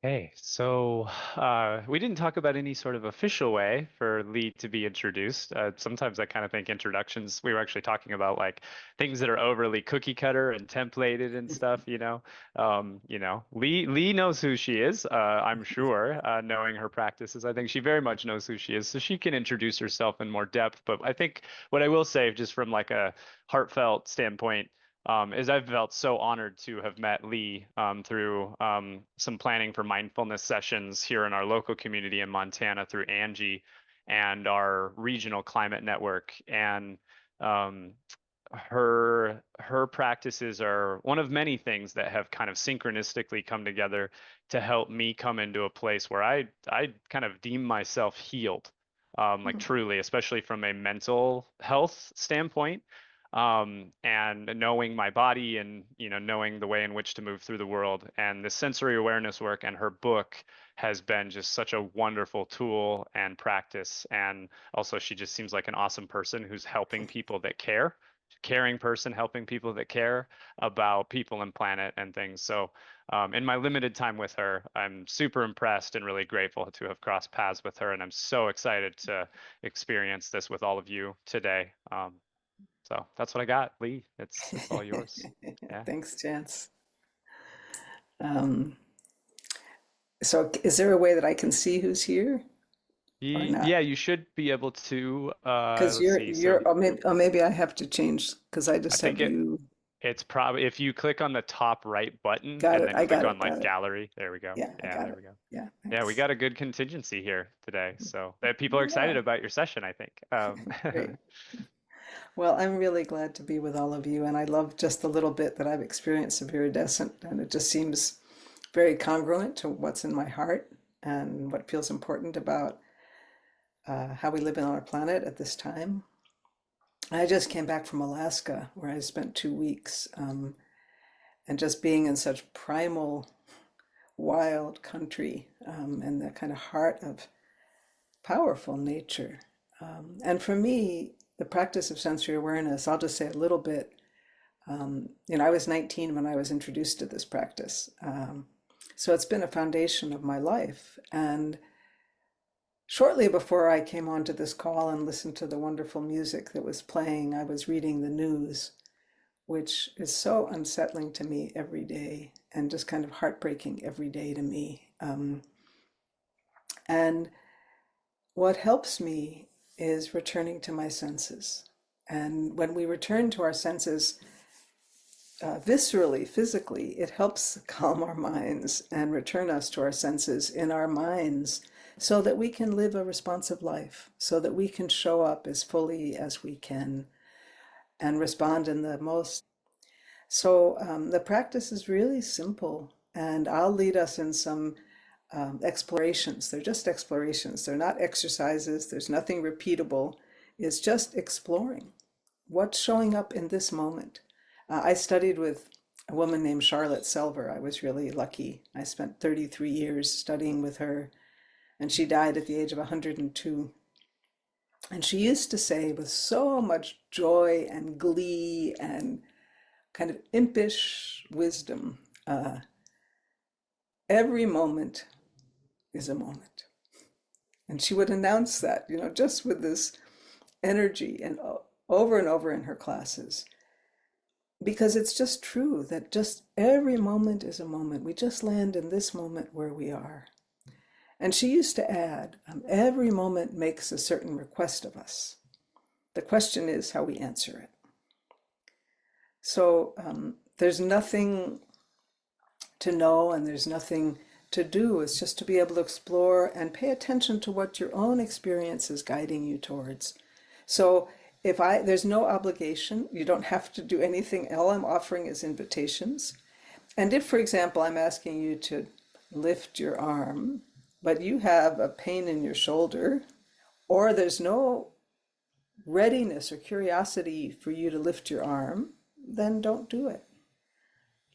Hey, so we didn't talk about any sort of official way for Lee to be introduced. Sometimes I kind of think introductions, we were actually talking about like things that are overly cookie cutter and templated and stuff. Lee knows who she is, I'm sure, knowing her practices. I think she very much knows who she is, so she can introduce herself in more depth. But I think what I will say, just from like a heartfelt standpoint, is I've felt so honored to have met Lee through some planning for mindfulness sessions here in our local community in Montana through Angie and our regional climate network. And um, her practices are one of many things that have kind of synchronistically come together to help me come into a place where I kind of deem myself healed, like truly, especially from a mental health standpoint, and knowing my body and knowing the way in which to move through the world. And the sensory awareness work and her book has been just such a wonderful tool and practice. And also, she just seems like an awesome person who's helping people that care, caring person helping people that care about people and planet and things. So, in my limited time with her, I'm super impressed and really grateful to have crossed paths with her. And I'm so excited to experience this with all of you today. So that's what I got, Lee. It's all yours. Yeah. Thanks, Chance. Um, so is there a way that I can see who's here or not? Yeah, you should be able to Because let's you're see. So you're or maybe I have to change because I I just think have you. it's probably if you click on the top right button Got and it. then I click got on it. like Got it. gallery. There we go. Yeah, I Yeah, got there it. we go. Yeah, Yeah, we thanks. got a good contingency here today. So that people are excited Yeah, about your session, I think. great. Well, I'm really glad to be with all of you, and I love just the little bit that I've experienced of iridescent, and it just seems very congruent to what's in my heart and what feels important about how we live on our planet at this time. I just came back from Alaska, where I spent 2 weeks, and just being in such primal, wild country, and the kind of heart of powerful nature. And for me, the practice of sensory awareness, I'll just say a little bit. I was 19 when I was introduced to this practice. So it's been a foundation of my life. And shortly before I came onto this call and listened to the wonderful music that was playing, I was reading the news, which is so unsettling to me every day and just kind of heartbreaking every day to me. And what helps me is returning to my senses. And when we return to our senses viscerally, physically, it helps calm our minds and return us to our senses in our minds so that we can live a responsive life, so that we can show up as fully as we can and respond in the most. So the practice is really simple, and I'll lead us in some explorations. They're just explorations. They're not exercises. There's nothing repeatable. It's just exploring what's showing up in this moment. I studied with a woman named Charlotte Selver. I was really lucky. I spent 33 years studying with her, and she died at the age of 102. And she used to say with so much joy and glee and kind of impish wisdom, every moment is a moment. And she would announce that, just with this energy and over and over in her classes. Because it's just true that just every moment is a moment. We just land in this moment where we are. And she used to add, every moment makes a certain request of us. The question is how we answer it. So there's nothing to know and there's nothing to do. It's just to be able to explore and pay attention to what your own experience is guiding you towards. So there's no obligation. You don't have to do anything. All I'm offering is invitations. And if, for example, I'm asking you to lift your arm, but you have a pain in your shoulder, or there's no readiness or curiosity for you to lift your arm, then don't do it.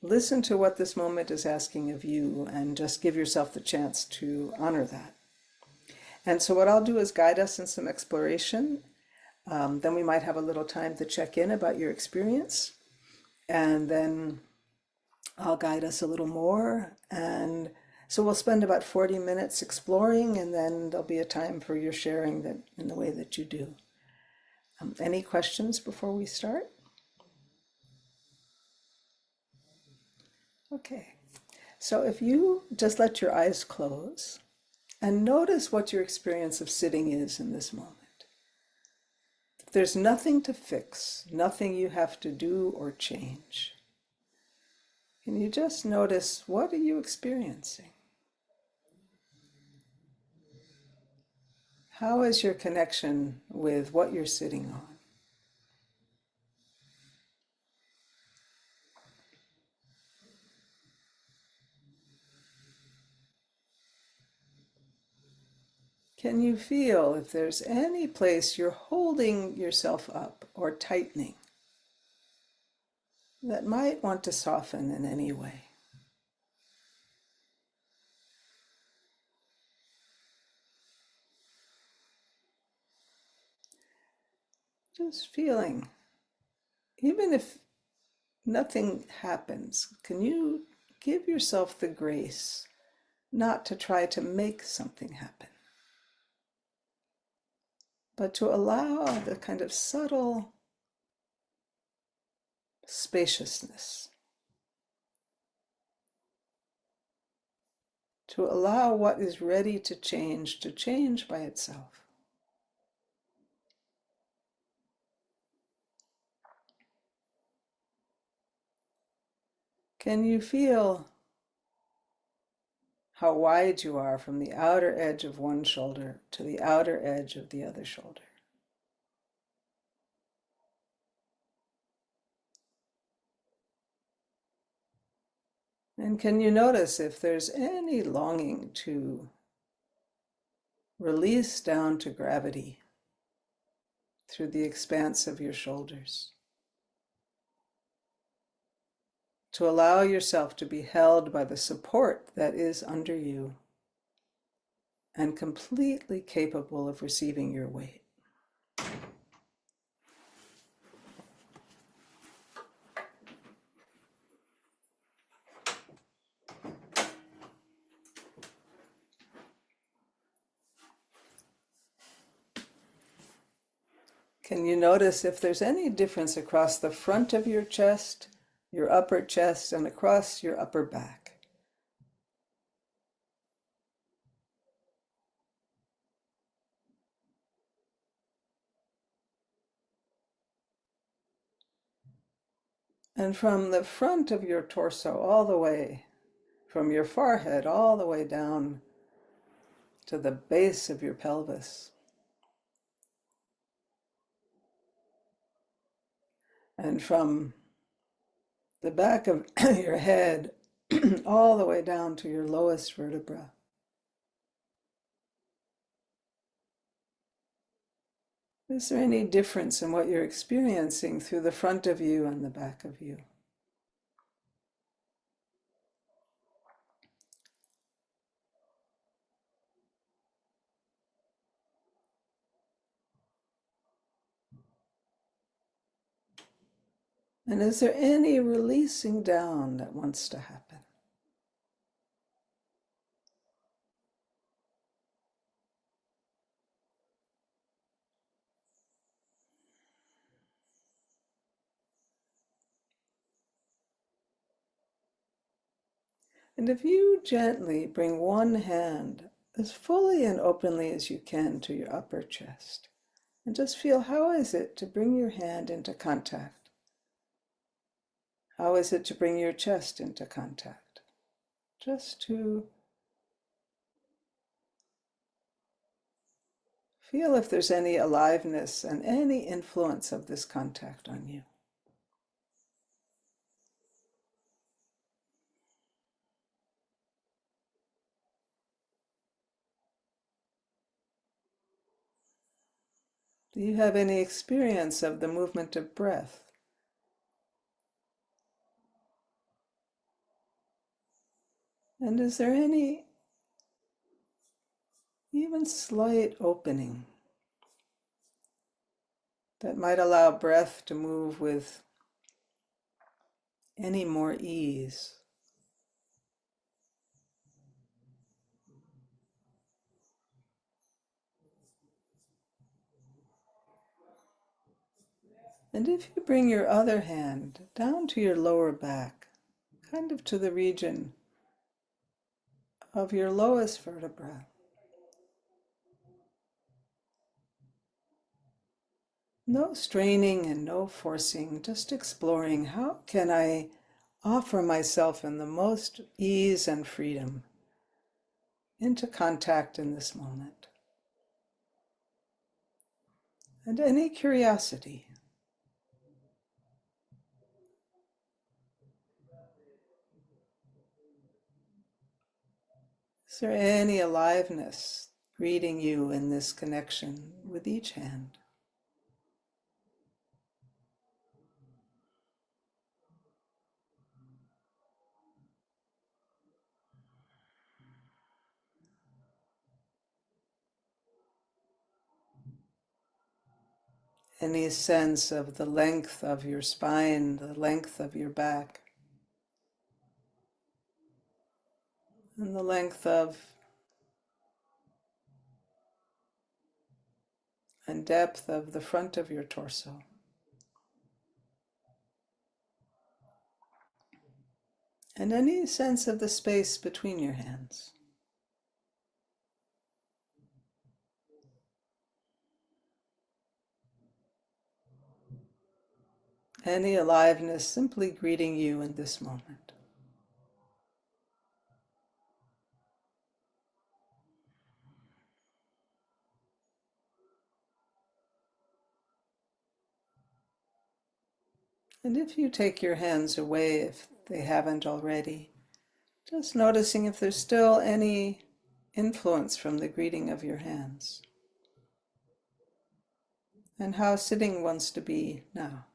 Listen to what this moment is asking of you and just give yourself the chance to honor that. And so what I'll do is guide us in some exploration. Then we might have a little time to check in about your experience. And then I'll guide us a little more. And So we'll spend about 40 minutes exploring, and then there'll be a time for your sharing that in the way that you do. Any questions before we start? Okay. So if you just let your eyes close and notice what your experience of sitting is in this moment. There's nothing to fix, nothing you have to do or change. Can you just notice, what are you experiencing? How is your connection with what you're sitting on? Can you feel if there's any place you're holding yourself up or tightening that might want to soften in any way? Just feeling, even if nothing happens, can you give yourself the grace not to try to make something happen, but to allow the kind of subtle spaciousness, to allow what is ready to change by itself. Can you feel how wide you are from the outer edge of one shoulder to the outer edge of the other shoulder? And can you notice if there's any longing to release down to gravity through the expanse of your shoulders? To allow yourself to be held by the support that is under you and completely capable of receiving your weight. Can you notice if there's any difference across the front of your chest, your upper chest, and across your upper back? And from the front of your torso all the way, from your forehead all the way down to the base of your pelvis. And from the back of your head all the way down to your lowest vertebra. Is there any difference in what you're experiencing through the front of you and the back of you? And is there any releasing down that wants to happen? And if you gently bring one hand as fully and openly as you can to your upper chest, and just feel, how is it to bring your hand into contact? How is it to bring your chest into contact? Just to feel if there's any aliveness and any influence of this contact on you. Do you have any experience of the movement of breath? And is there any even slight opening that might allow breath to move with any more ease? And if you bring your other hand down to your lower back, kind of to the region of your lowest vertebra, no straining and no forcing, just exploring how can I offer myself in the most ease and freedom into contact in this moment. And any curiosity. Is there any aliveness greeting you in this connection with each hand? Any sense of the length of your spine, the length of your back, and the length of and depth of the front of your torso. And any sense of the space between your hands. Any aliveness simply greeting you in this moment. And if you take your hands away, if they haven't already, just noticing if there's still any influence from the greeting of your hands and how sitting wants to be now.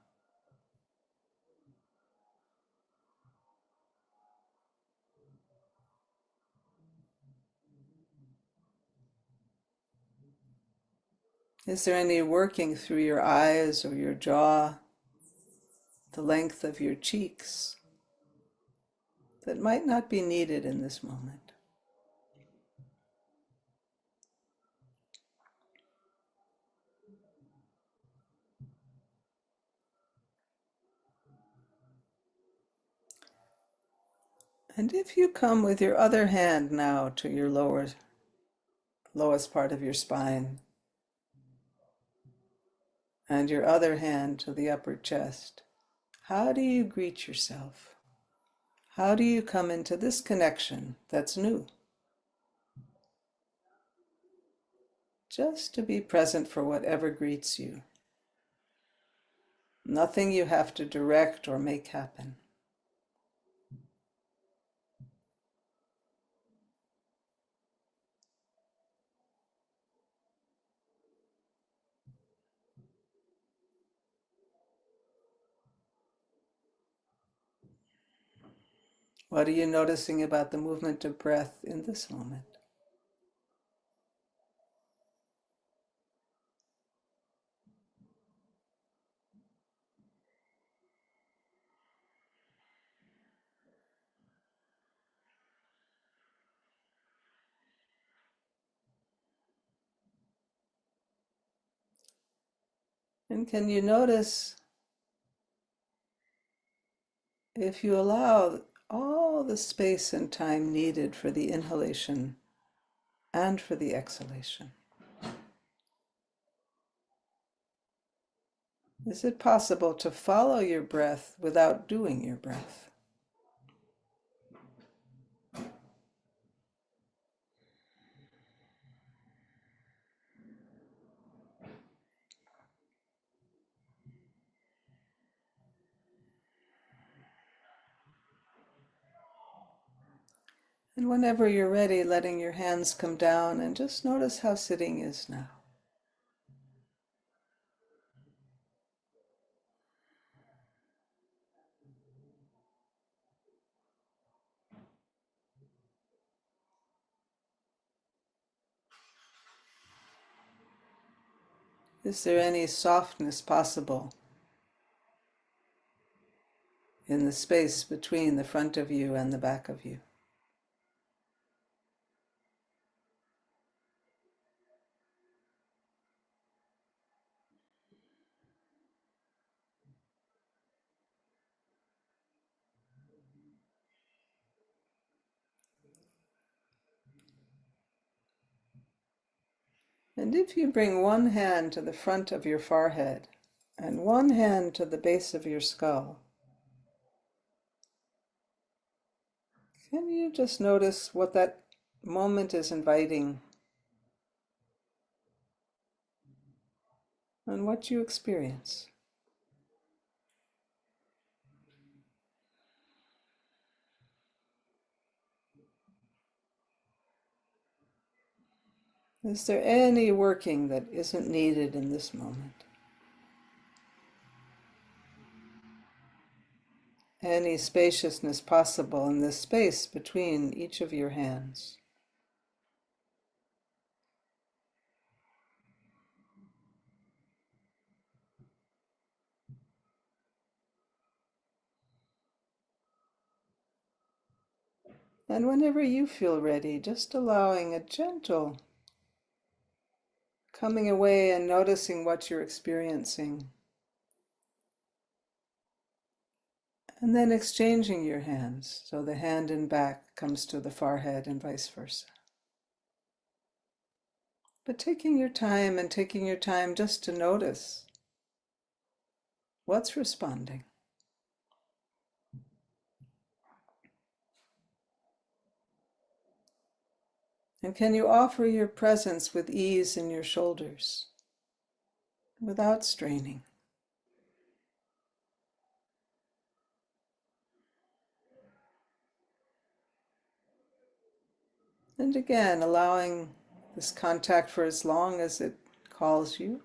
Is there any working through your eyes or your jaw, the length of your cheeks, that might not be needed in this moment? And if you come with your other hand now to your lowest part of your spine, and your other hand to the upper chest, how do you greet yourself? How do you come into this connection that's new? Just to be present for whatever greets you. Nothing you have to direct or make happen. What are you noticing about the movement of breath in this moment? And can you notice if you allow all the space and time needed for the inhalation and for the exhalation? Is it possible to follow your breath without doing your breath? And whenever you're ready, letting your hands come down and just notice how sitting is now. Is there any softness possible in the space between the front of you and the back of you? And if you bring one hand to the front of your forehead and one hand to the base of your skull, can you just notice what that moment is inviting and what you experience? Is there any working that isn't needed in this moment? Any spaciousness possible in this space between each of your hands? And whenever you feel ready, just allowing a gentle coming away and noticing what you're experiencing. And then exchanging your hands, so the hand in back comes to the forehead and vice versa. But taking your time and taking your time just to notice what's responding. And can you offer your presence with ease in your shoulders without straining? And again, allowing this contact for as long as it calls you.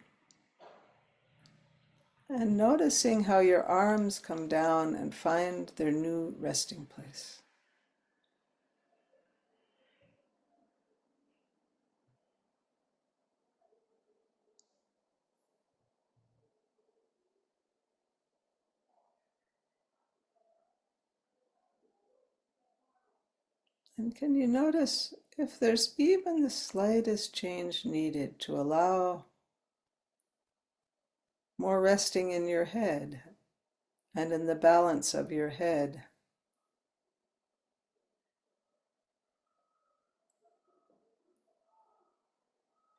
And noticing how your arms come down and find their new resting place. And can you notice if there's even the slightest change needed to allow more resting in your head and in the balance of your head?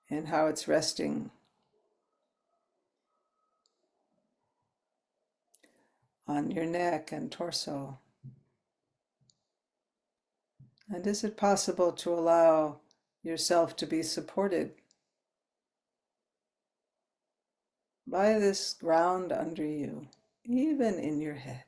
And how it's resting on your neck and torso. And is it possible to allow yourself to be supported by this ground under you, even in your head?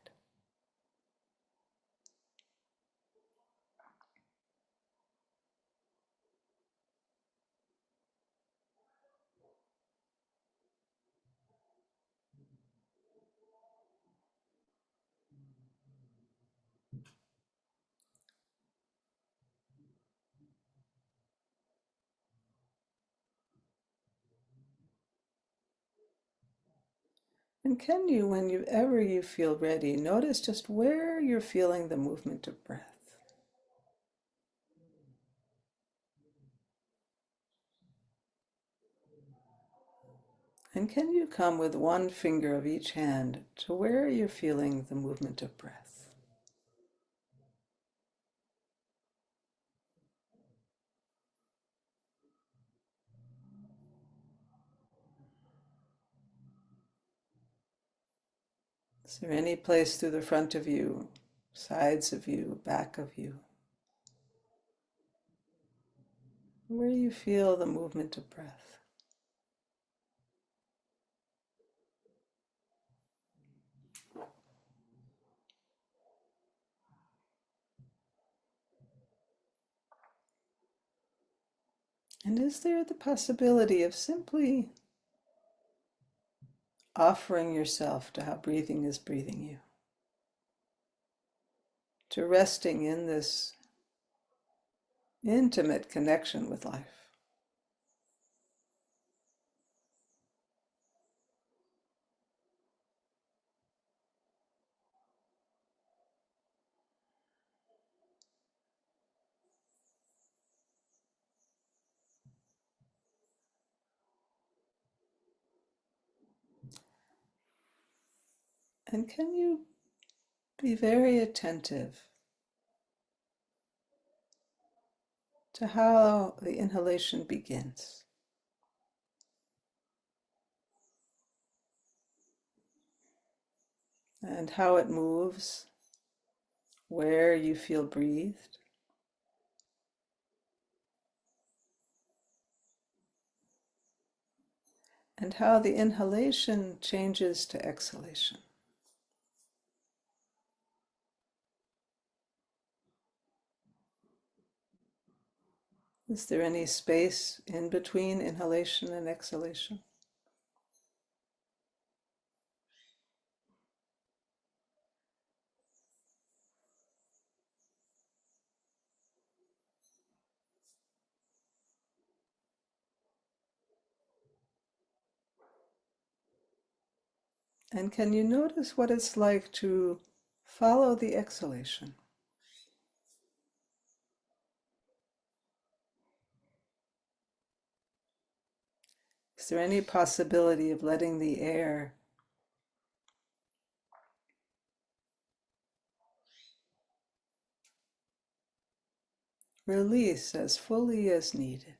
And can you, whenever you feel ready, notice just where you're feeling the movement of breath? And can you come with one finger of each hand to where you're feeling the movement of breath? Is there any place through the front of you, sides of you, back of you, where you feel the movement of breath? And is there the possibility of simply offering yourself to how breathing is breathing you, to resting in this intimate connection with life? And can you be very attentive to how the inhalation begins? and how it moves, where you feel breathed, and how the inhalation changes to exhalation. Is there any space in between inhalation and exhalation? And can you notice what it's like to follow the exhalation? Is there any possibility of letting the air release as fully as needed?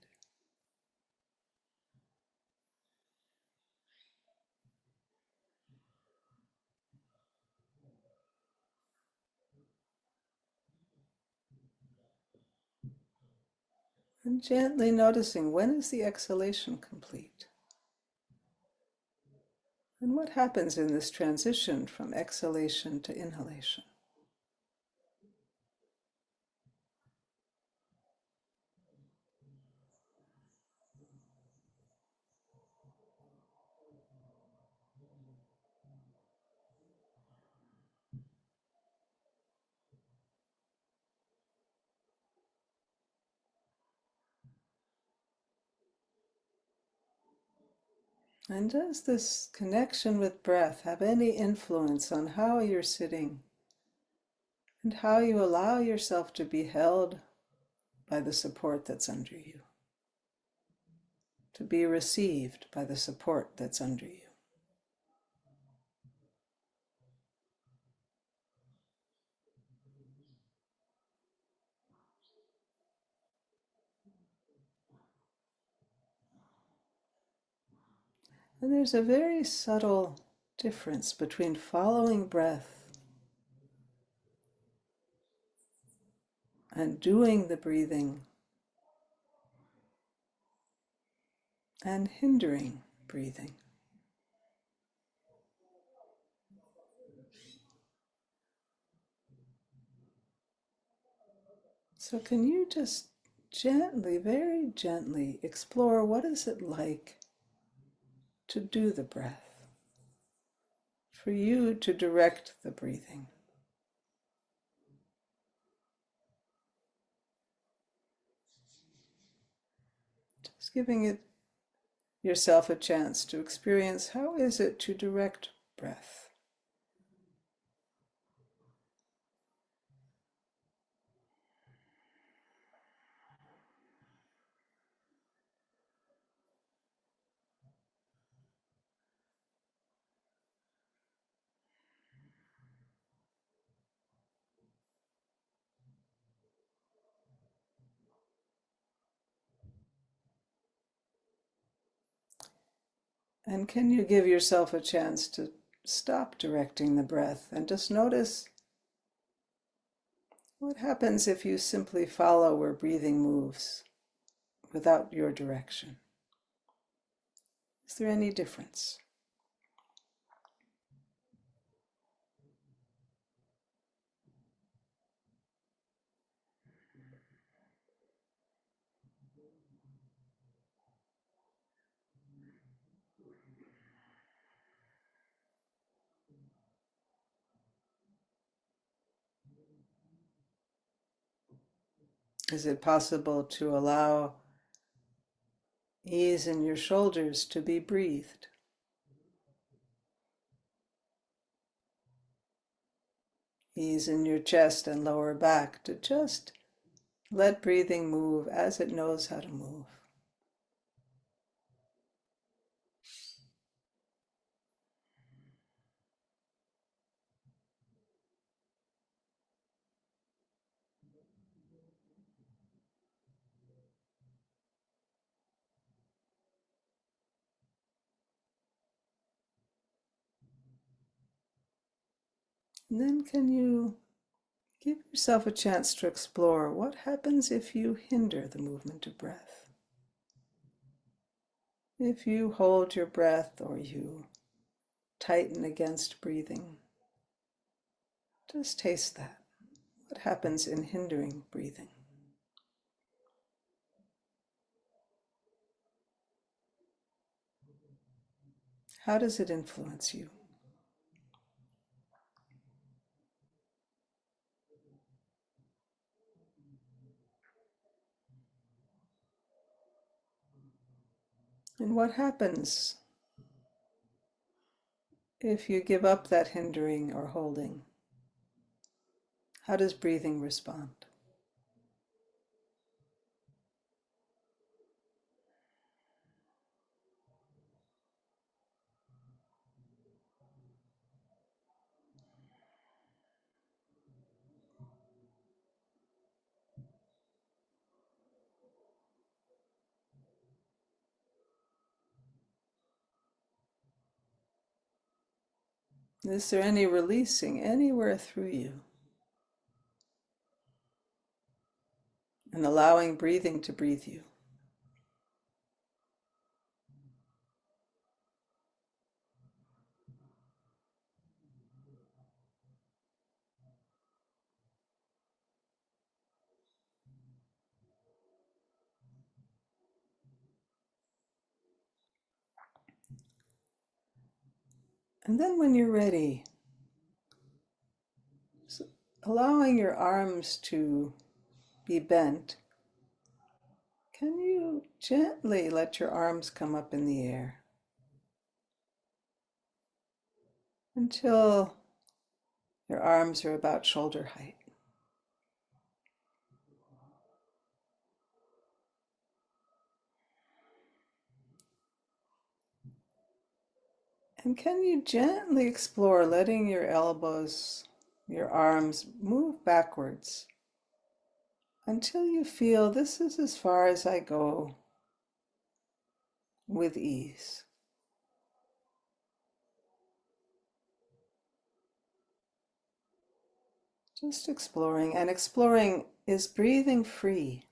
And gently noticing, when is the exhalation complete? And what happens in this transition from exhalation to inhalation? And does this connection with breath have any influence on how you're sitting and how you allow yourself to be held by the support that's under you, to be received by the support that's under you? And there's a very subtle difference between following breath and doing the breathing and hindering breathing. So can you just gently, very gently explore, what is it like to do the breath, for you to direct the breathing? Just giving it yourself a chance to experience, how is it to direct breath? And can you give yourself a chance to stop directing the breath and just notice what happens if you simply follow where breathing moves without your direction? Is there any difference? Is it possible to allow ease in your shoulders to be breathed? Ease in your chest and lower back to just let breathing move as it knows how to move. And then can you give yourself a chance to explore what happens if you hinder the movement of breath? If you hold your breath or you tighten against breathing, just taste that. What happens in hindering breathing? How does it influence you? And what happens if you give up that hindering or holding? How does breathing respond? Is there any releasing anywhere through you? And allowing breathing to breathe you. And then when you're ready, allowing your arms to be bent, can you gently let your arms come up in the air until your arms are about shoulder height? And can you gently explore letting your elbows, your arms move backwards until you feel this is as far as I go with ease? Just exploring, and exploring, is breathing free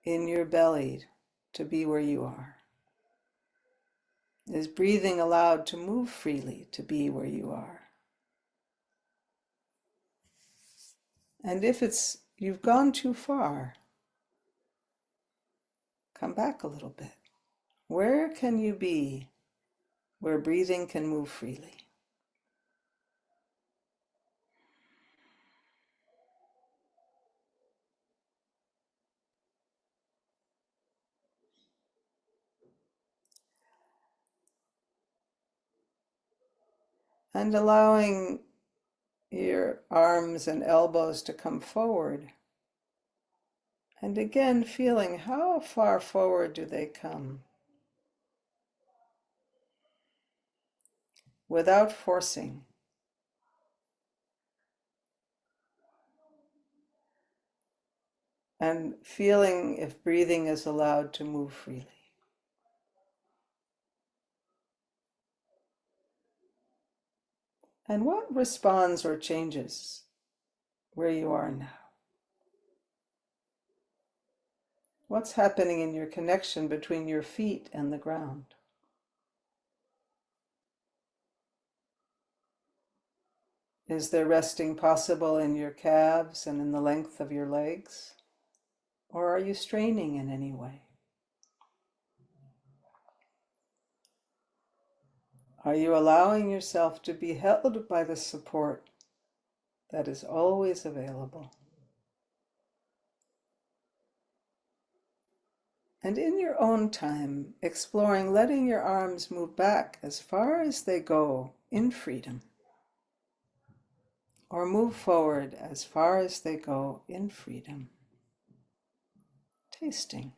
in your belly to be where you are? Is breathing allowed to move freely to be where you are? And if you've gone too far, come back a little bit. Where can you be where breathing can move freely? And allowing your arms and elbows to come forward. And again, feeling how far forward do they come without forcing. And feeling if breathing is allowed to move freely. And what responds or changes where you are now? What's happening in your connection between your feet and the ground? Is there resting possible in your calves and in the length of your legs? Or are you straining in any way? Are you allowing yourself to be held by the support that is always available? And in your own time, exploring letting your arms move back as far as they go in freedom, or move forward as far as they go in freedom. Tasting.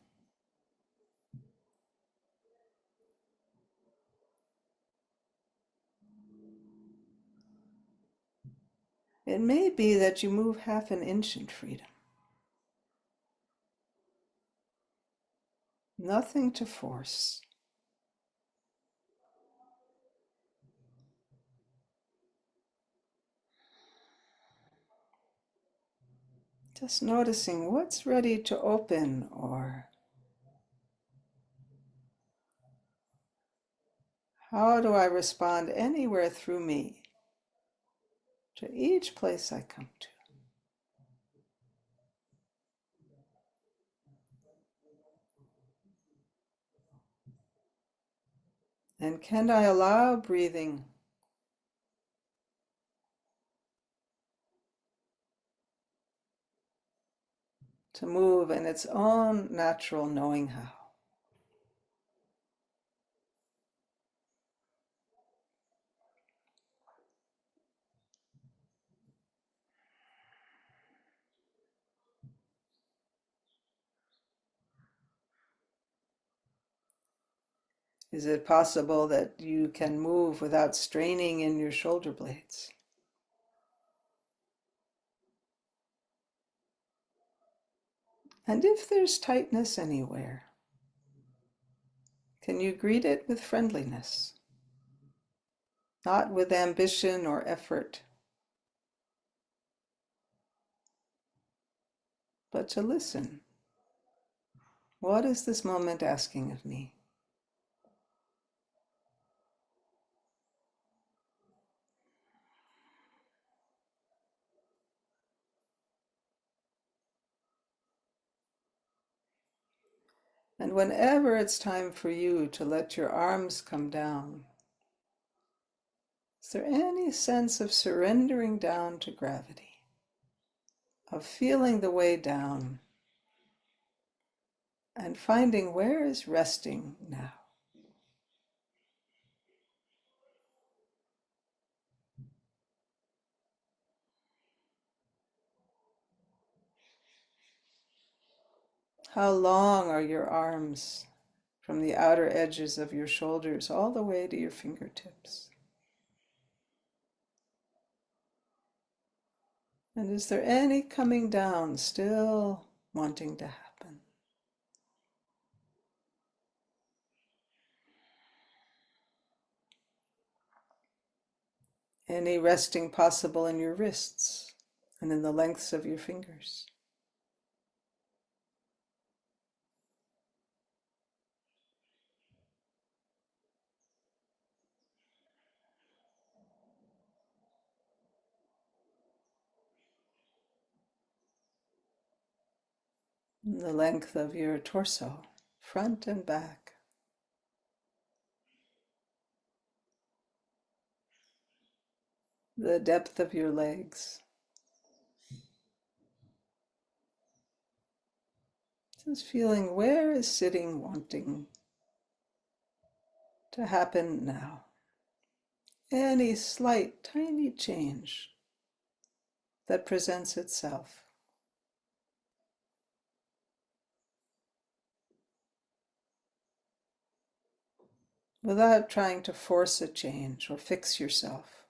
It may be that you move half an inch in freedom. Nothing to force. Just noticing what's ready to open, or how do I respond anywhere through me to each place I come to. And can I allow breathing to move in its own natural knowing how? Is it possible that you can move without straining in your shoulder blades? And if there's tightness anywhere, can you greet it with friendliness, not with ambition or effort, but to listen? What is this moment asking of me? And whenever it's time for you to let your arms come down, is there any sense of surrendering down to gravity, of feeling the way down and finding where is resting now? How long are your arms from the outer edges of your shoulders all the way to your fingertips? And is there any coming down still wanting to happen? Any resting possible in your wrists and in the lengths of your fingers? And the length of your torso, front and back. The depth of your legs. Just feeling where is sitting wanting to happen now. Any slight, tiny change that presents itself. Without trying to force a change or fix yourself.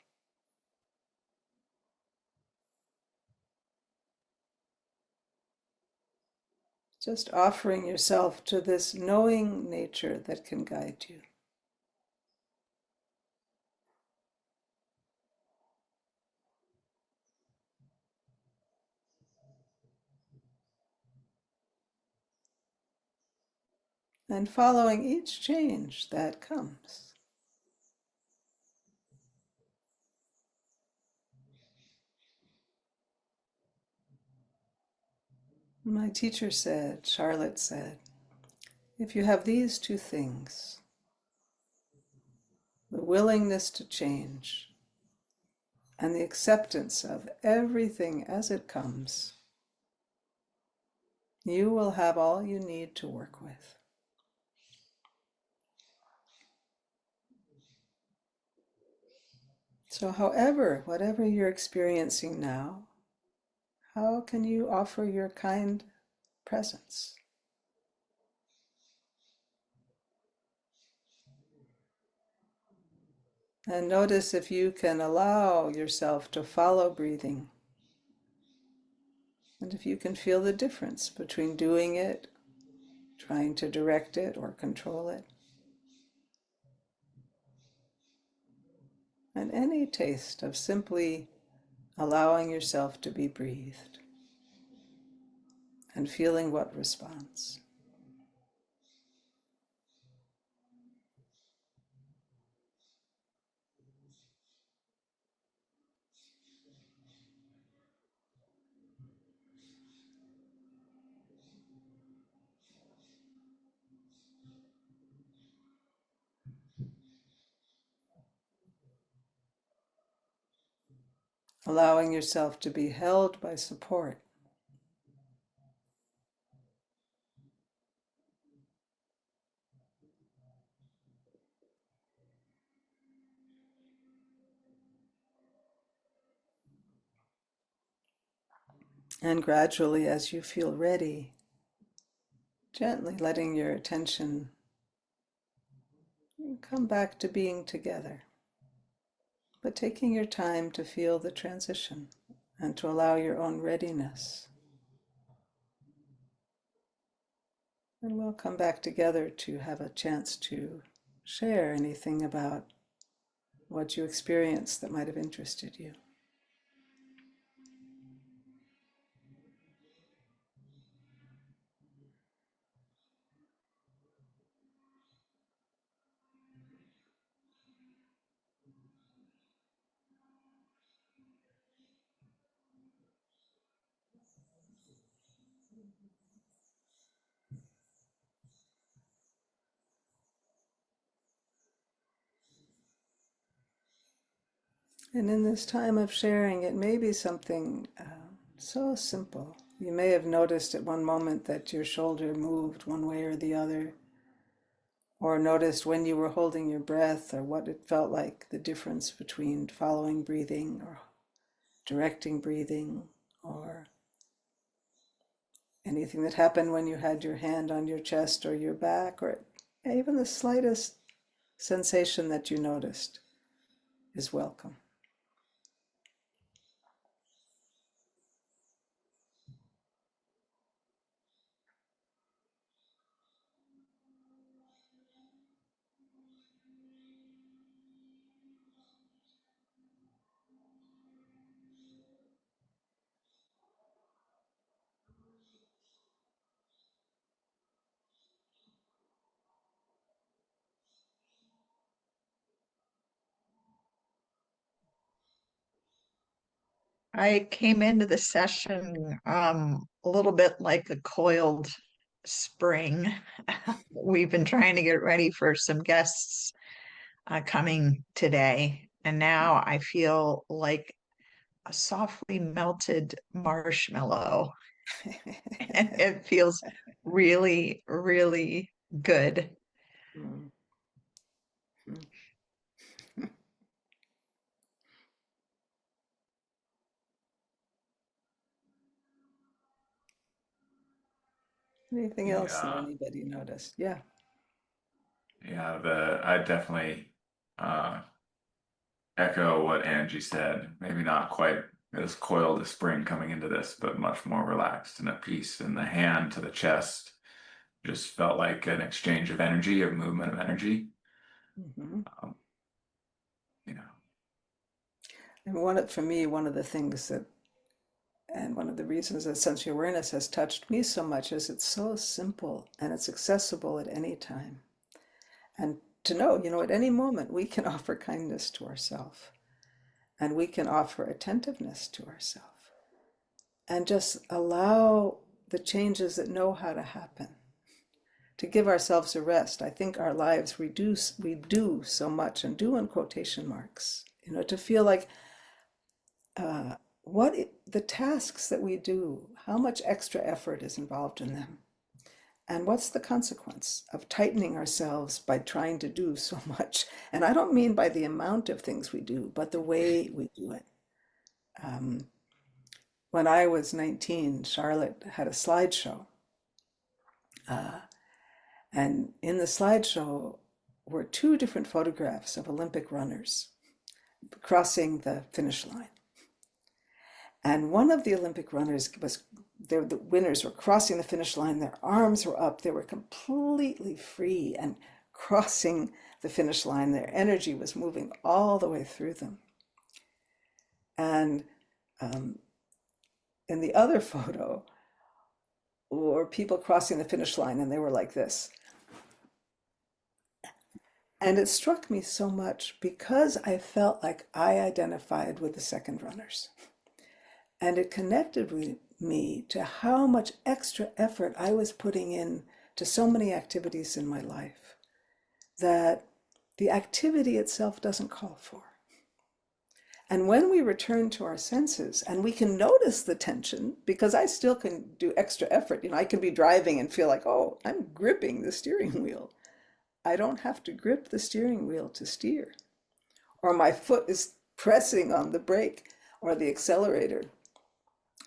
Just offering yourself to this knowing nature that can guide you. And following each change that comes. My teacher said, Charlotte said, if you have these two things, the willingness to change and the acceptance of everything as it comes, you will have all you need to work with. So whatever you're experiencing now, how can you offer your kind presence? And notice if you can allow yourself to follow breathing. And if you can feel the difference between doing it, trying to direct it or control it, and any taste of simply allowing yourself to be breathed. and feeling what responds. Allowing yourself to be held by support. And gradually, as you feel ready, gently letting your attention come back to being together, but taking your time to feel the transition and to allow your own readiness. And we'll come back together to have a chance to share anything about what you experienced that might have interested you. And in this time of sharing, it may be something so simple. You may have noticed at one moment that your shoulder moved one way or the other, or noticed when you were holding your breath or what it felt like, the difference between following breathing or directing breathing, or anything that happened when you had your hand on your chest or your back, or even the slightest sensation that you noticed is welcome. I came into the session a little bit like a coiled spring. We've been trying to get ready for some guests coming today, and now I feel like a softly melted marshmallow, and it feels really, really good. Mm. Anything else that Yeah, anybody noticed? Yeah. yeah, the I definitely uh echo what Angie said. Maybe not quite as coiled as spring coming into this, but much more relaxed and at peace. And the hand to the chest just felt like an exchange of energy, of movement of energy. Hmm. Um, you know, And for me, one of the things that, and one of the reasons that sensory awareness has touched me so much is it's so simple and it's accessible at any time. And to know, at any moment we can offer kindness to ourselves and we can offer attentiveness to ourselves and just allow the changes that know how to happen, to give ourselves a rest. I think our lives we do so much, and do in quotation marks, to feel like the tasks that we do, how much extra effort is involved in them. And what's the consequence of tightening ourselves by trying to do so much? And I don't mean by the amount of things we do, but the way we do it. Um, when I was 19, Charlotte had a slideshow. Uh, and in the slideshow were two different photographs of Olympic runners crossing the finish line. And one of the Olympic runners the winners were crossing the finish line. Their arms were up. They were completely free and crossing the finish line. Their energy was moving all the way through them. And in the other photo, or people crossing the finish line and they were like this. And it struck me so much because I felt like I identified with the second runners. And it connected with me to how much extra effort I was putting in to so many activities in my life that the activity itself doesn't call for. And when we return to our senses and we can notice the tension, because I still can do extra effort, I can be driving and feel like, oh, I'm gripping the steering wheel. I don't have to grip the steering wheel to steer, or my foot is pressing on the brake or the accelerator.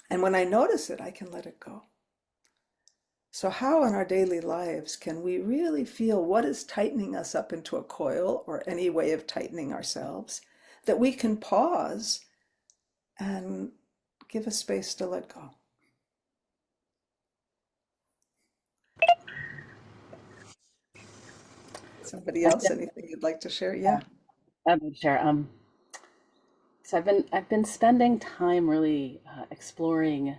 And when I notice it, I can let it go. So how in our daily lives can we really feel what is tightening us up into a coil or any way of tightening ourselves, that we can pause and give a space to let go? Somebody else, anything you'd like to share? Yeah. I would share. So I've been spending time really exploring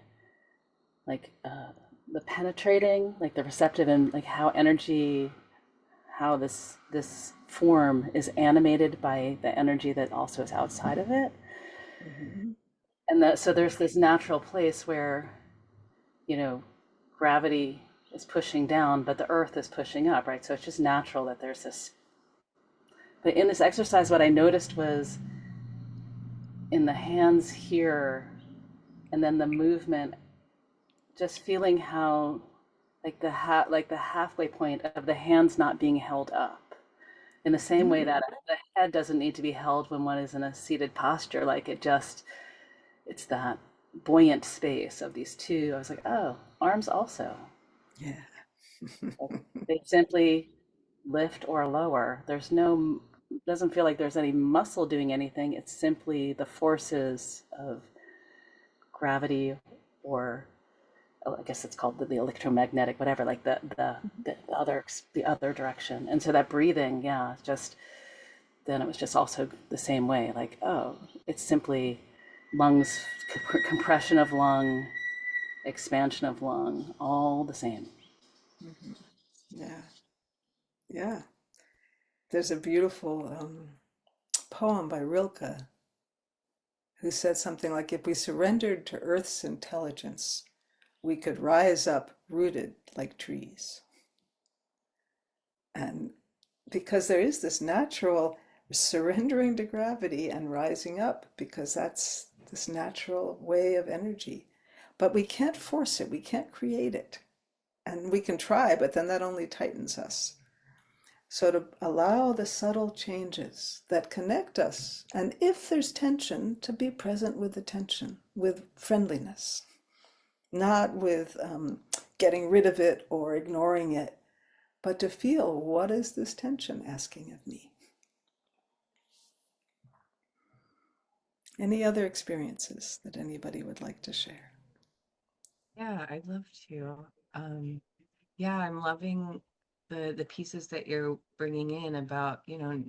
like the penetrating, like the receptive, and like how energy, how this form is animated by the energy that also is outside of it, Mm-hmm. and that so there's this natural place where you know gravity is pushing down, but the earth is pushing up, right? So it's just natural that there's this. But in this exercise, what I noticed was in the hands here and then the movement, just feeling how like the halfway point of the hands not being held up in the same way that the head doesn't need to be held when one is in a seated posture, like it's that buoyant space of these two. I was like, oh, arms also, Yeah. like, they simply lift or lower. There's no, doesn't feel like there's any muscle doing anything. It's simply the forces of gravity, or I guess it's called the electromagnetic, whatever, like the other direction. And so that breathing, yeah, just then it was just also the same way, like, oh, it's simply lungs, compression of lung, expansion of lung, all the same. Mm-hmm. Yeah. Yeah. There's a beautiful poem by Rilke who said something like, if we surrendered to Earth's intelligence, we could rise up rooted like trees. And because there is this natural surrendering to gravity and rising up, because that's this natural way of energy. But we can't force it, we can't create it. And we can try, but then that only tightens us. So to allow the subtle changes that connect us, and if there's tension, to be present with the tension, with friendliness, not with getting rid of it or ignoring it, but to feel, what is this tension asking of me? Any other experiences that anybody would like to share? Yeah, I'd love to. Um, yeah, I'm loving the pieces that you're bringing in about,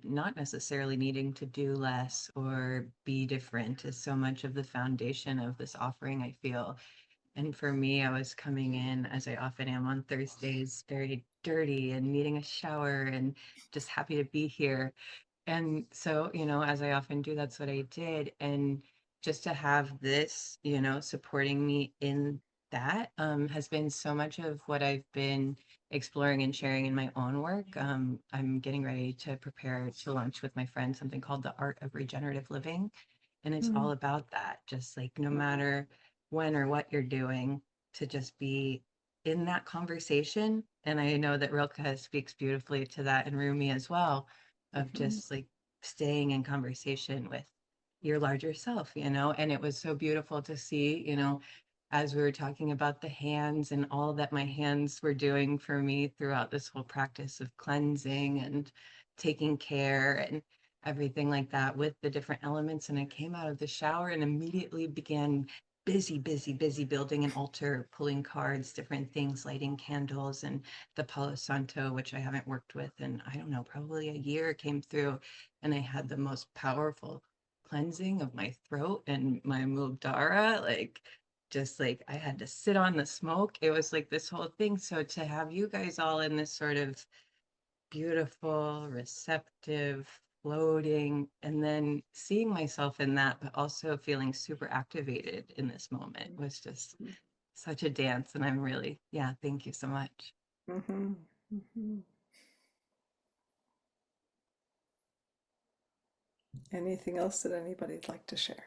not necessarily needing to do less or be different is so much of the foundation of this offering, I feel. And for me, I was coming in, as I often am on Thursdays, very dirty and needing a shower and just happy to be here. And so, as I often do, that's what I did. And just to have this, supporting me in that has been so much of what I've been exploring and sharing in my own work. I'm getting ready to prepare to launch with my friend something called the Art of Regenerative Living. And it's all Mm, about that, just like no matter when or what you're doing, to just be in that conversation. And I know that Rilke speaks beautifully to that, and Rumi as well, of mhm, just like staying in conversation with your larger self, and it was so beautiful to see, as we were talking about the hands and all that my hands were doing for me throughout this whole practice of cleansing and taking care and everything like that with the different elements. And I came out of the shower and immediately began busy, busy, busy building an altar, pulling cards, different things, lighting candles, and the Palo Santo, which I haven't worked with in, I don't know, probably a year, came through, and I had the most powerful cleansing of my throat and my Mudara. Like, just like I had to sit on the smoke. It was like this whole thing. So to have you guys all in this sort of beautiful, receptive, floating, and then seeing myself in that, but also feeling super activated in this moment was just such a dance. And I'm really, yeah, thank you so much. Mm-hmm. Mm-hmm. Anything else that anybody'd like to share?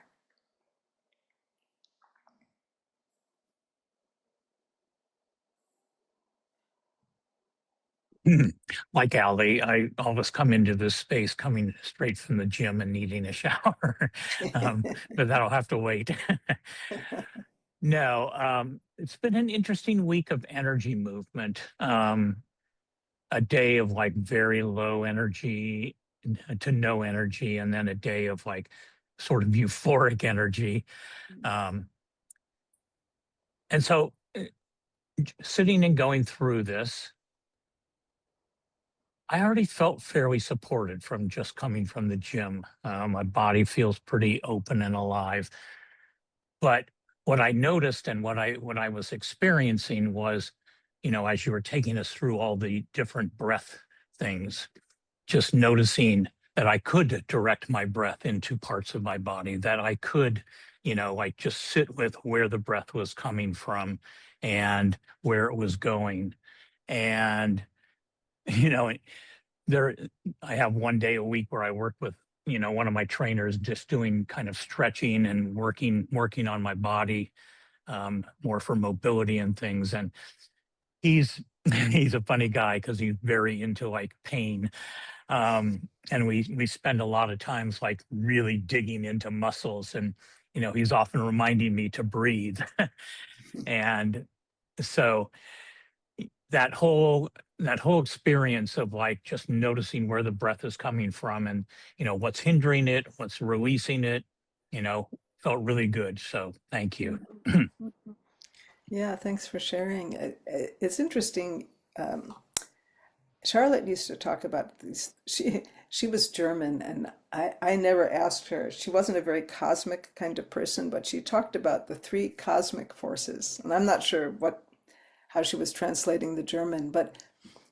Like Ali, I always come into this space coming straight from the gym and needing a shower, but that'll have to wait. No, it's been an interesting week of energy movement. A day of like very low energy to no energy, and then a day of like sort of euphoric energy. Um, and so sitting and going through this, I already felt fairly supported from just coming from the gym. My body feels pretty open and alive. But what I noticed and what I was experiencing was, as you were taking us through all the different breath things, just noticing that I could direct my breath into parts of my body, that I could, like just sit with where the breath was coming from and where it was going. And, you know, there I have one day a week where I work with one of my trainers, just doing kind of stretching and working on my body, more for mobility and things. And he's he's a funny guy because he's very into like pain, and we spend a lot of times like really digging into muscles, and he's often reminding me to breathe. And so that whole experience of like just noticing where the breath is coming from, and what's hindering it, what's releasing it, you know felt really good. So thank you. Yeah, thanks for sharing. It's interesting. Um, Charlotte used to talk about these. She was German, and I never asked her. She wasn't a very cosmic kind of person, but she talked about the three cosmic forces. And I'm not sure how she was translating the German, but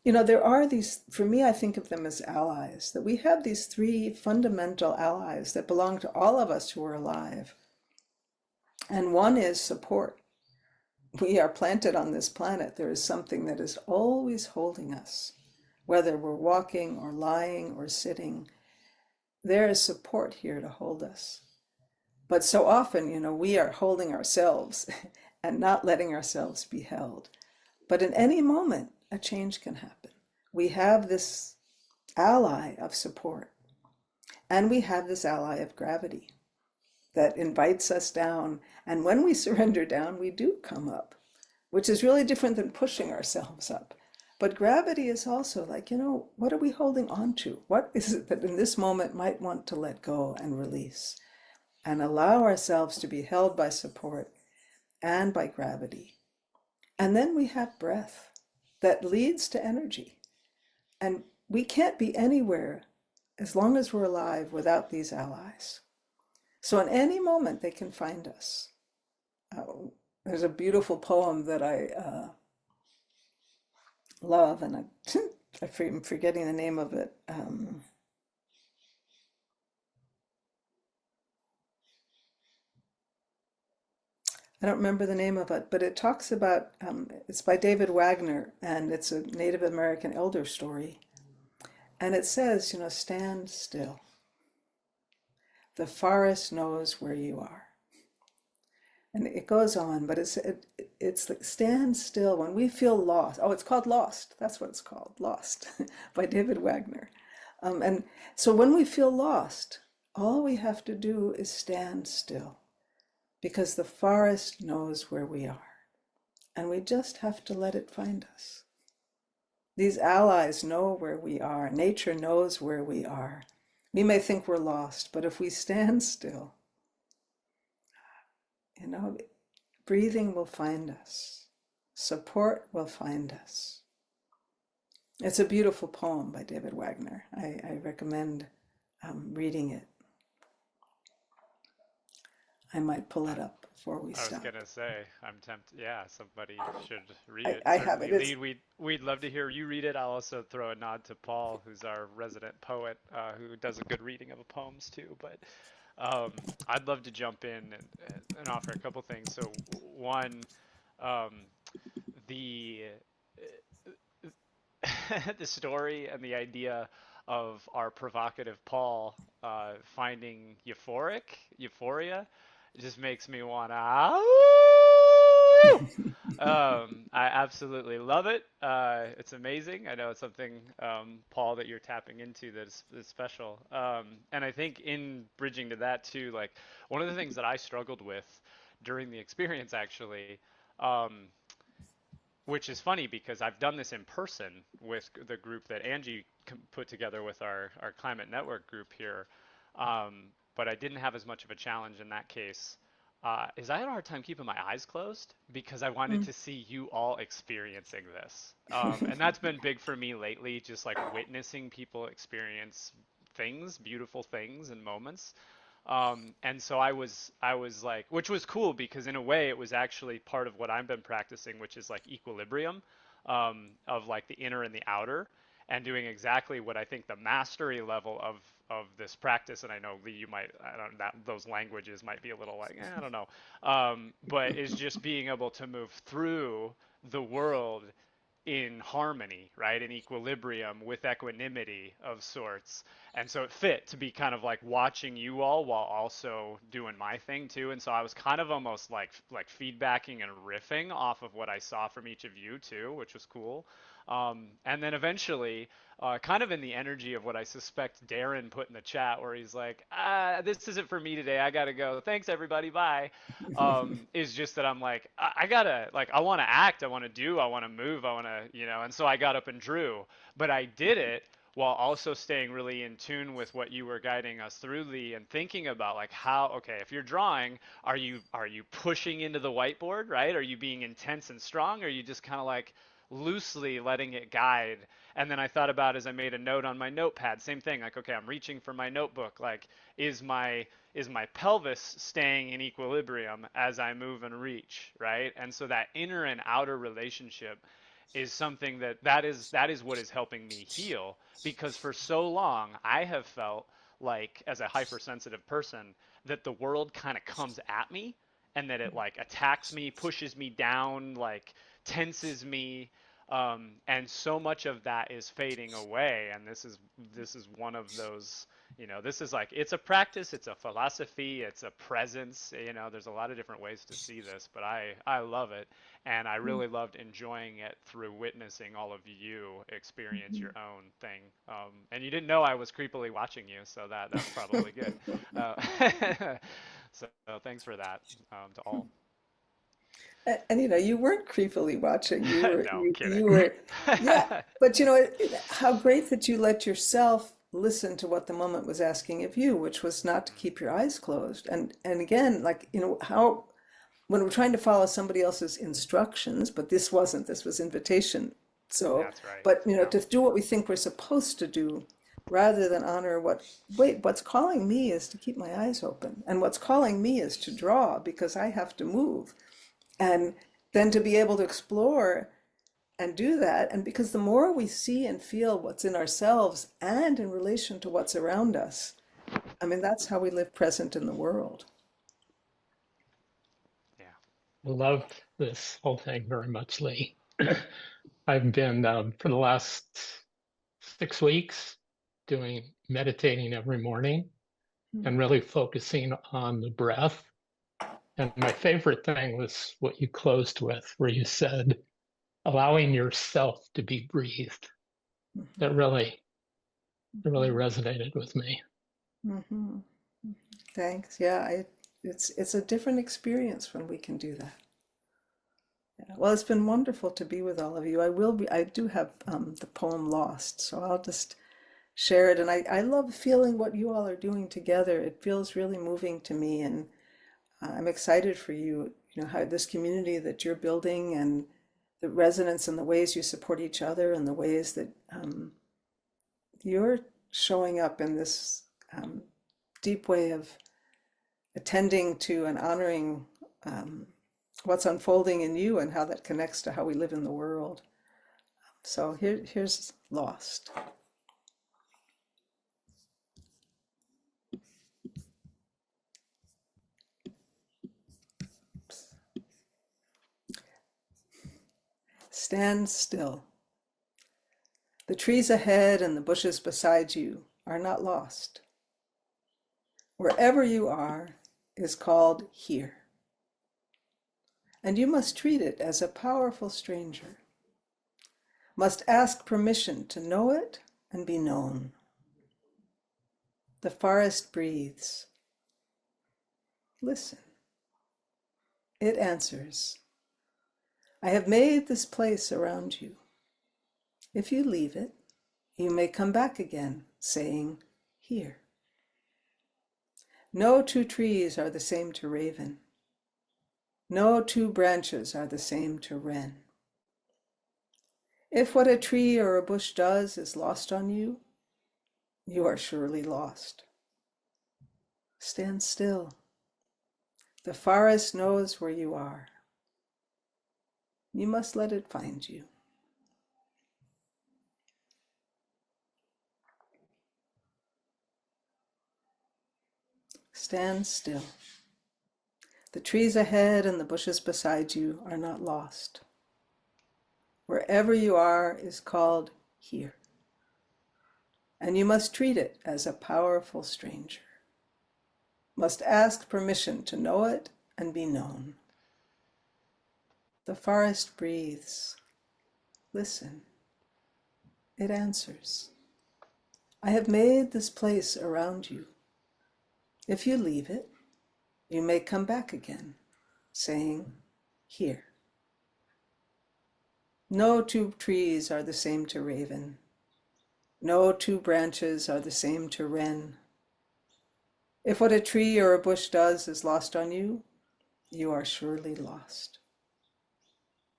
there are these, for me, I think of them as allies, that we have these three fundamental allies that belong to all of us who are alive. And one is support. We are planted on this planet. There is something that is always holding us, whether we're walking or lying or sitting. There is support here to hold us. But so often, we are holding ourselves and not letting ourselves be held. But in any moment, a change can happen. We have this ally of support, and we have this ally of gravity that invites us down. And when we surrender down, we do come up, which is really different than pushing ourselves up. But gravity is also like, what are we holding on to? What is it that in this moment might want to let go and release and allow ourselves to be held by support and by gravity? And then we have breath that leads to energy. And we can't be anywhere as long as we're alive without these allies. So in any moment, they can find us. There's a beautiful poem that I love, and I'm forgetting the name of it. I don't remember the name of it, but it talks about, it's by David Wagner, and it's a Native American elder story. And it says, stand still. The forest knows where you are. And it goes on, but it's like stand still when we feel lost. Oh, it's called Lost. That's what it's called, Lost, by David Wagner. And so when we feel lost, all we have to do is stand still, because the forest knows where we are, and we just have to let it find us. These allies know where we are. Nature knows where we are. We may think we're lost, but if we stand still, breathing will find us. Support will find us. It's a beautiful poem by David Wagner. I recommend reading it. I might pull it up before we I was stop. gonna say, I'm tempted. Yeah, somebody should read I, it. I have Certainly, it. It's Lee, we'd love to hear you read it. I'll also throw a nod to Paul, who's our resident poet, who does a good reading of poems too. But I'd love to jump in and offer a couple things. So one, um, the the story and the idea of our provocative Paul finding euphoria just makes me wanna. I absolutely love it. It's amazing. I know it's something, Paul, that you're tapping into that's special. And I think in bridging to that too, like one of the things that I struggled with during the experience actually, um, which is funny because I've done this in person with the group that Angie put together with our climate network group here, but I didn't have as much of a challenge in that case. Is I had a hard time keeping my eyes closed because I wanted mm. to see you all experiencing this, and that's been big for me lately. Just like witnessing people experience things, beautiful things, and moments. And so I was like, which was cool because in a way it was actually part of what I've been practicing, which is like equilibrium, of like the inner and the outer, and doing exactly what I think the mastery level of this practice. And I know Lee, you might, I don't that those languages might be a little like, I don't know, but is just being able to move through the world in harmony, right? In equilibrium with equanimity of sorts. And so it fit to be kind of like watching you all while also doing my thing too. And so I was kind of almost like feedbacking and riffing off of what I saw from each of you too, which was cool. And then eventually, kind of in the energy of what I suspect Darren put in the chat, where he's like, this isn't for me today. I gotta go. Thanks everybody. Bye. Is just that I'm like, I gotta, like, I want to act, I want to do, I want to move, I want to, and so I got up and drew, but I did it while also staying really in tune with what you were guiding us through, Lee, and thinking about like how, okay, if you're drawing, are you pushing into the whiteboard, right? Are you being intense and strong? Or are you just kind of like loosely letting it guide? And then I thought about as I made a note on my notepad, same thing, like, okay, I'm reaching for my notebook, like, is my pelvis staying in equilibrium as I move and reach, right? And so that inner and outer relationship is something that is what is helping me heal, because for so long I have felt like, as a hypersensitive person, that the world kind of comes at me and that it like attacks me, pushes me down, like tenses me, and so much of that is fading away. And this is one of those, this is like, it's a practice, it's a philosophy, it's a presence. There's a lot of different ways to see this, but I love it, and I really loved enjoying it through witnessing all of you experience your own thing. And you didn't know I was creepily watching you, so that's probably good. Uh, so thanks for that, to all. And you weren't creepily watching. You were No, you, kidding. you were yeah, but how great that you let yourself listen to what the moment was asking of you, which was not to keep your eyes closed. And again, like, how when we're trying to follow somebody else's instructions, but this wasn't, this was invitation. So, That's right. but Yeah. to do what we think we're supposed to do rather than honor what's calling me is to keep my eyes open. And what's calling me is to draw because I have to move. And then to be able to explore and do that. And because the more we see and feel what's in ourselves and in relation to what's around us, I mean, that's how we live present in the world. Yeah. I love this whole thing very much, Lee. I've been, for the last 6 weeks, meditating every morning and really focusing on the breath. And my favorite thing was what you closed with, where you said, allowing yourself to be breathed. That really resonated with me. Mm-hmm. Thanks. Yeah, it's a different experience when we can do that. Yeah. Well, it's been wonderful to be with all of you. I do have the poem Lost, so I'll just share it. And I love feeling what you all are doing together. It feels really moving to me, and I'm excited for you, how this community that you're building and the resonance and the ways you support each other and the ways that you're showing up in this deep way of attending to and honoring um, what's unfolding in you and how that connects to how we live in the world. So here's Lost. Stand still. The trees ahead and the bushes beside you are not lost. Wherever you are is called here. And you must treat it as a powerful stranger, must ask permission to know it and be known. The forest breathes. Listen. It answers. I have made this place around you. If you leave it, you may come back again, saying, here. No two trees are the same to raven. No two branches are the same to wren. If what a tree or a bush does is lost on you, you are surely lost. Stand still. The forest knows where you are. You must let it find you. Stand still. The trees ahead and the bushes beside you are not lost. Wherever you are is called here. And you must treat it as a powerful stranger. Must ask permission to know it and be known. The forest breathes. Listen. It answers. I have made this place around you. If you leave it, you may come back again, saying, here. No two trees are the same to raven. No two branches are the same to wren. If what a tree or a bush does is lost on you, you are surely lost.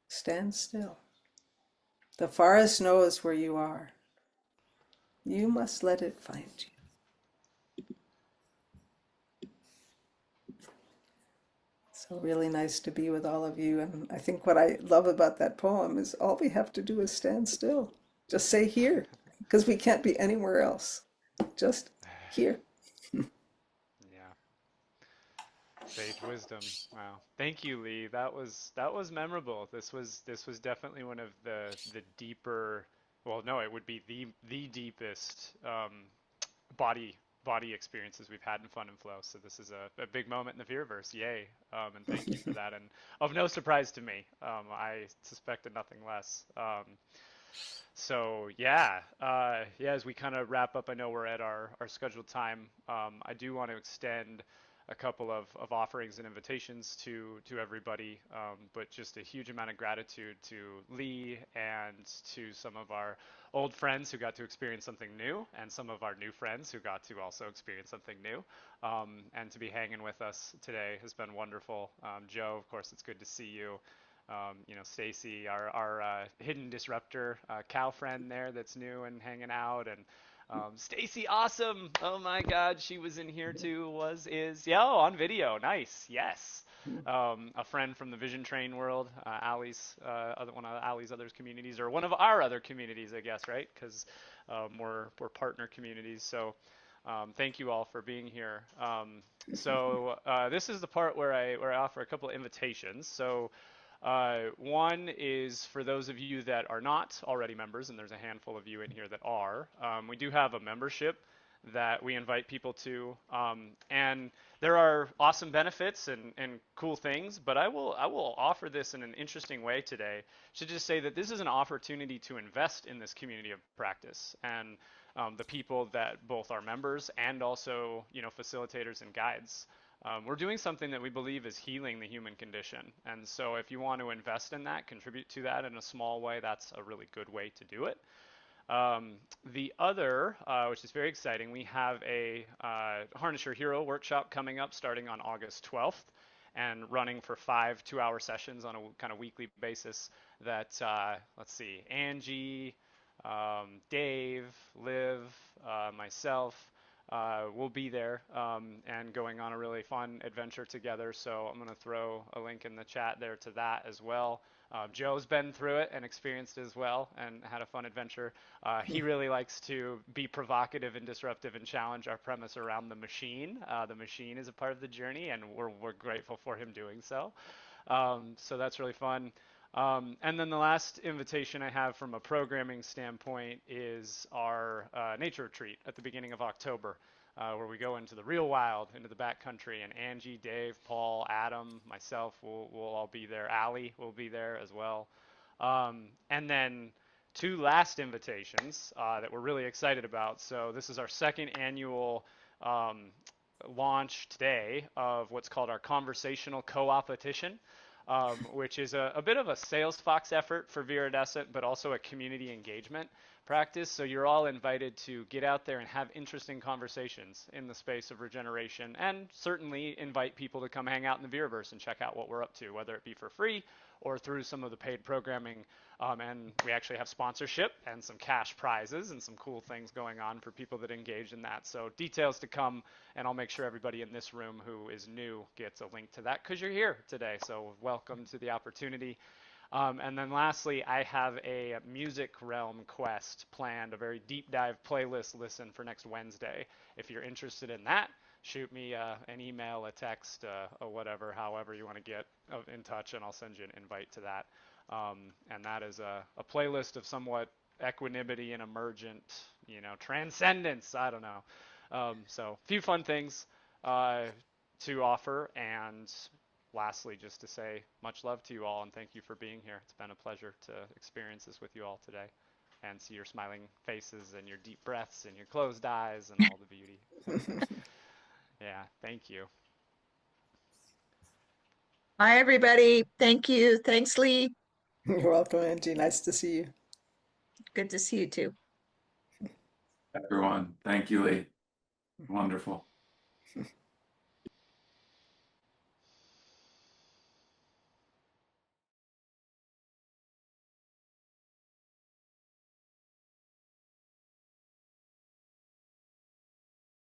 Stand still. The forest knows where you are. You must let it find you. So really nice to be with all of you. And I think what I love about that poem is all we have to do is stand still. Just say here, because we can't be anywhere else. Just here. Yeah. Sage wisdom. Wow. Thank you, Lee. That was memorable. This was definitely one of the deeper, well, no, it would be the deepest body body experiences we've had in Fun and Flow. So this is a big moment in the Veerverse. Yay. And thank you for that. And of no surprise to me. I suspected nothing less. So yeah, yeah. As we kind of wrap up, I know we're at our scheduled time. I do want to extend a couple of offerings and invitations to everybody, but just a huge amount of gratitude to Lee and to some of our old friends who got to experience something new, and some of our new friends who got to also experience something new. And to be hanging with us today has been wonderful. Joe, of course, it's good to see you. Stacy, our hidden disruptor, cow friend there that's new and hanging out, and Stacy, awesome! Oh my God, she was in here too. Yeah, oh, on video, nice, yes. A friend from the Vision Train world, Allie's one of Allie's other communities, or one of our other communities, I guess, right? Because we're partner communities. So thank you all for being here. This is the part where I offer a couple of invitations. So. One is for those of you that are not already members, and there's a handful of you in here that are. We do have a membership that we invite people to, and there are awesome benefits and cool things. But I will offer this in an interesting way today to just say that this is an opportunity to invest in this community of practice and the people that both are members and also facilitators and guides. We're doing something that we believe is healing the human condition. And so if you want to invest in that, contribute to that in a small way, that's a really good way to do it. The other, which is very exciting, we have a Harness Your Hero workshop coming up starting on August 12th and running for 5 2-hour sessions on a kind of weekly basis that, let's see, Angie, Dave, Liv, myself, we'll be there and going on a really fun adventure together. So I'm going to throw a link in the chat there to that as well. Joe's been through it and experienced it as well and had a fun adventure. He really likes to be provocative and disruptive and challenge our premise around the machine. The machine is a part of the journey, and we're grateful for him doing so. So that's really fun. And then the last invitation I have from a programming standpoint is our nature retreat at the beginning of October, where we go into the real wild, into the backcountry, and Angie, Dave, Paul, Adam, myself will all be there. Allie will be there as well. And then two last invitations that we're really excited about. So this is our second annual launch today of what's called our conversational co-opetition. Which is a bit of a sales fox effort for Viridescent, but also a community engagement practice. So you're all invited to get out there and have interesting conversations in the space of regeneration, and certainly invite people to come hang out in the Viriverse and check out what we're up to, whether it be for free or through some of the paid programming. And we actually have sponsorship and some cash prizes and some cool things going on for people that engage in that. So details to come, and I'll make sure everybody in this room who is new gets a link to that because you're here today. So welcome to the opportunity. And then lastly, I have a Music Realm quest planned, a very deep dive playlist listen for next Wednesday. If you're interested in that, shoot me an email, a text, or whatever, however you want to get in touch, and I'll send you an invite to that. And that is a playlist of somewhat equanimity and emergent, transcendence. I don't know. So a few fun things to offer. And lastly, just to say much love to you all and thank you for being here. It's been a pleasure to experience this with you all today and see your smiling faces and your deep breaths and your closed eyes and all the beauty. So, yeah, thank you. Hi, everybody. Thank you. Thanks, Lee. You're welcome, Angie. Nice to see you. Good to see you too. Everyone, thank you, Lee. Wonderful.